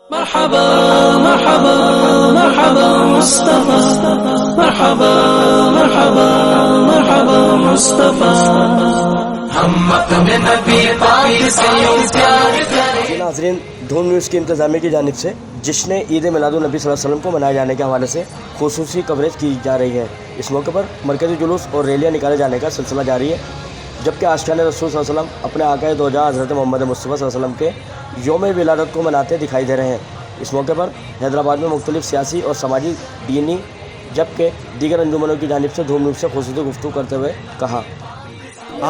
مرحبا مرحبا مرحبا مصطفى مرحبا مرحبا مرحبا مصطفى ہم اپنے نبی پاک سے یوں پیار کریں. ناظرین، دھوم نیوز کی انتظامیہ کی جانب سے جشن عید میلاد النبی صلی اللہ علیہ وسلم کو منائے جانے کے حوالے سے خصوصی کوریج کی جا رہی ہے. اس موقع پر مرکزی جلوس اور ریلیاں نکالے جانے کا سلسلہ جاری ہے، جبکہ آشیانِ رسول صلی اللہ علیہ وسلم اپنے آقائے دو جہاں حضرت محمد مصطفیٰ صلی اللہ علیہ وسلم کے یوم ولادت کو مناتے دکھائی دے رہے ہیں. اس موقع پر حیدرآباد میں مختلف سیاسی اور سماجی، دینی جبکہ دیگر انجمنوں کی جانب سے دھوم نیوز سے خصوصی گفتگو کرتے ہوئے کہا: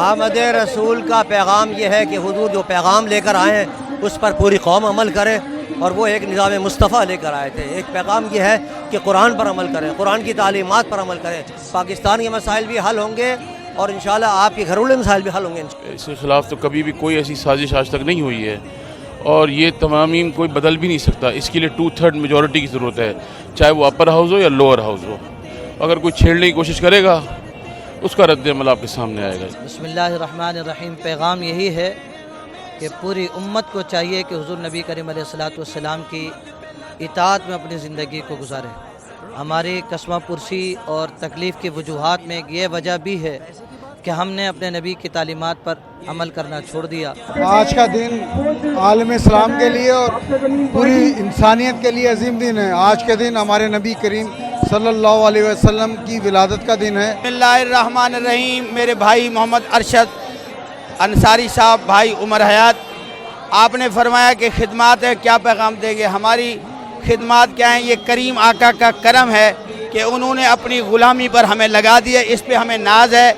آمد رسول کا پیغام یہ ہے کہ حضور جو پیغام لے کر آئے ہیں اس پر پوری قوم عمل کرے، اور وہ ایک نظام مصطفیٰ لے کر آئے تھے. ایک پیغام یہ ہے کہ قرآن پر عمل کریں، قرآن کی تعلیمات پر عمل کریں. پاکستان کے مسائل بھی حل ہوں گے اور انشاءاللہ آپ کے گھریلو مسائل بھی حل ہوں گے. اس کے خلاف تو کبھی بھی کوئی ایسی سازش آج تک نہیں ہوئی ہے، اور یہ تمام کوئی بدل بھی نہیں سکتا. اس کے لیے 2/3 میجورٹی کی ضرورت ہے، چاہے وہ اپر ہاؤس ہو یا لوور ہاؤس ہو. اگر کوئی چھیڑنے کی کوشش کرے گا اس کا رد عمل آپ کے سامنے آئے گا. بسم اللہ الرحمن الرحیم. پیغام یہی ہے کہ پوری امت کو چاہیے کہ حضور نبی کریم علیہ السلام کی اطاعت میں اپنی زندگی کو گزارے. ہماری قسمہ پرسی اور تکلیف کی وجوہات میں یہ وجہ بھی ہے کہ ہم نے اپنے نبی کی تعلیمات پر عمل کرنا چھوڑ دیا. آج کا دن عالم اسلام کے لیے اور پوری انسانیت کے لیے عظیم دن ہے. آج کے دن ہمارے نبی کریم صلی اللہ علیہ وسلم کی ولادت کا دن ہے. بسم اللہ الرحمن الرحیم. میرے بھائی محمد ارشد انصاری صاحب، بھائی عمر حیات، آپ نے فرمایا کہ خدمات ہے، کیا پیغام دیں گے؟ ہماری خدمات کیا ہیں؟ یہ کریم آقا کا کرم ہے کہ انہوں نے اپنی غلامی پر ہمیں لگا دیا. اس پہ ہمیں ناز ہے،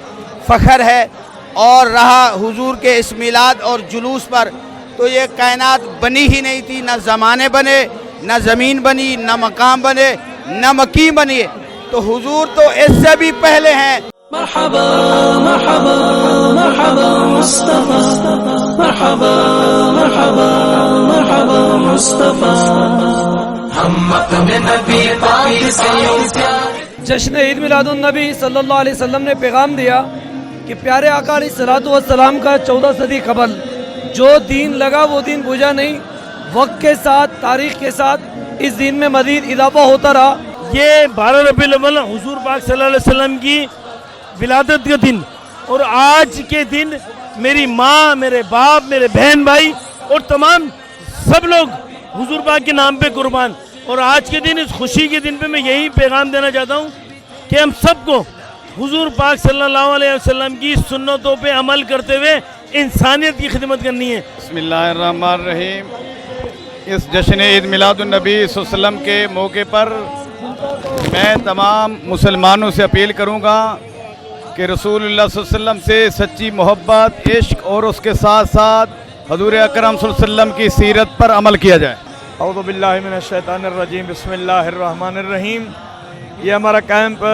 فخر ہے. اور رہا حضور کے اس میلاد اور جلوس پر، تو یہ کائنات بنی ہی نہیں تھی، نہ زمانے بنے، نہ زمین بنی، نہ مقام بنے، نہ مقیم بنی. تو حضور تو اس سے بھی پہلے ہیں. مرحبا مرحبا مرحبا مصطفى مرحبا مرحبا مرحبا مصطفى ہم اپنے نبی پاک سے یوں پیار. جشن عید میلاد النبی صلی اللہ علیہ وسلم نے پیغام دیا کہ پیارے آقا علیہ الصلوۃ والسلام کا 14 صدی قبل جو دین لگا وہ دین بوجھا نہیں. وقت کے ساتھ، تاریخ کے ساتھ اس دین میں مزید اضافہ ہوتا رہا. یہ 12 ربیع الاول حضور پاک صلی اللہ علیہ وسلم کی ولادت کا دن، اور آج کے دن میری ماں، میرے باپ، میرے بہن بھائی اور تمام سب لوگ حضور پاک کے نام پہ قربان. اور آج کے دن، اس خوشی کے دن پہ میں یہی پیغام دینا چاہتا ہوں کہ ہم سب کو حضور پاک صلی اللہ علیہ وسلم کی سنتوں پہ عمل کرتے ہوئے انسانیت کی خدمت کرنی ہے. بسم اللہ الرحمن الرحیم. اس جشن عید میلاد النبی صلی اللہ علیہ وسلم کے موقع پر میں تمام مسلمانوں سے اپیل کروں گا کہ رسول اللہ صلی اللہ علیہ وسلم سے سچی محبت، عشق اور اس کے ساتھ ساتھ حضور اکرم صلی اللہ علیہ وسلم کی سیرت پر عمل کیا جائے. اعوذ باللہ من الشیطان الرجیم. بسم اللہ الرحمن الرحیم. یہ ہمارا کیمپ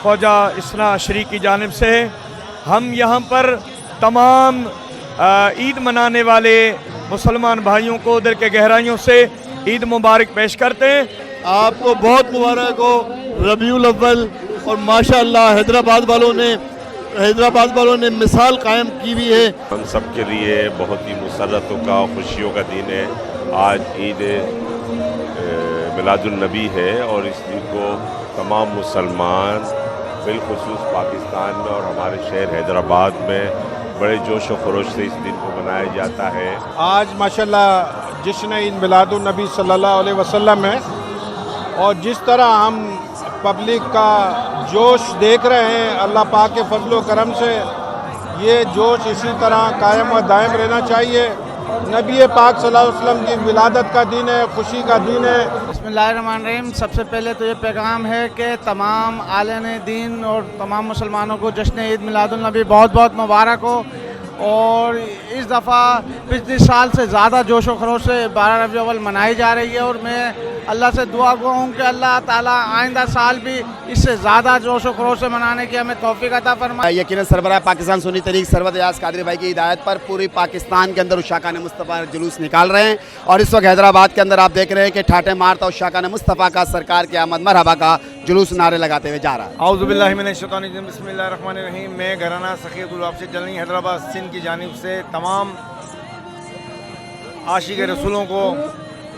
خواجہ اسنا شریک کی جانب سے ہے. ہم یہاں پر تمام عید منانے والے مسلمان بھائیوں کو دل کے گہرائیوں سے عید مبارک پیش کرتے ہیں. آپ کو بہت مبارک ہو ربیع الاول. اور ماشاءاللہ حیدرآباد والوں نے مثال قائم کی ہوئی ہے. ہم سب کے لیے بہت ہی مسرتوں کا، خوشیوں کا دن ہے. آج عید میلاد النبی ہے، اور اس دن کو تمام مسلمان بالخصوص پاکستان میں اور ہمارے شہر حیدرآباد میں بڑے جوش و خروش سے اس دن کو منایا جاتا ہے. آج ماشاءاللہ جشن عید میلاد النبی صلی اللہ علیہ وسلم ہے، اور جس طرح ہم پبلک کا جوش دیکھ رہے ہیں، اللہ پاک کے فضل و کرم سے یہ جوش اسی طرح قائم و دائم رہنا چاہیے. نبی پاک صلی اللہ علیہ وسلم کی ولادت کا دن ہے، خوشی کا دن ہے. بسم اللہ الرحمن الرحیم. سب سے پہلے تو یہ پیغام ہے کہ تمام عالم دین اور تمام مسلمانوں کو جشن عید میلاد النبی بہت بہت مبارک ہو. اور اس دفعہ پچھلے سال سے زیادہ جوش و خروش سے 12 ربیع الاول منائی جا رہی ہے، اور میں اللہ سے دعا گو ہوں کہ اللہ تعالیٰ آئندہ سال بھی اس سے زیادہ جوش و خروش سے منانے کی ہمیں توفیق عطا فرمائے. یقیناً سربراہ پاکستان سنی تحریک سرور ایاز قادری بھائی کی ہدایت پر پوری پاکستان کے اندر اشاقان مصطفیٰ جلوس نکال رہے ہیں. اور اس وقت حیدرآباد کے اندر آپ دیکھ رہے ہیں کہ ٹھاٹھے مارتا اشاقان مصطفیٰ کا سرکار کے آمد مرحبا کا جلوس نعرے لگاتے ہوئے جا رہا ہے. اعوذ باللہ من الشیطان الرجیم. بسم اللہ الرحمن الرحیم. میں گھرانہ سخی گلاب جلنی حیدرآباد سندھ کی جانب سے تمام عاشق رسولوں کو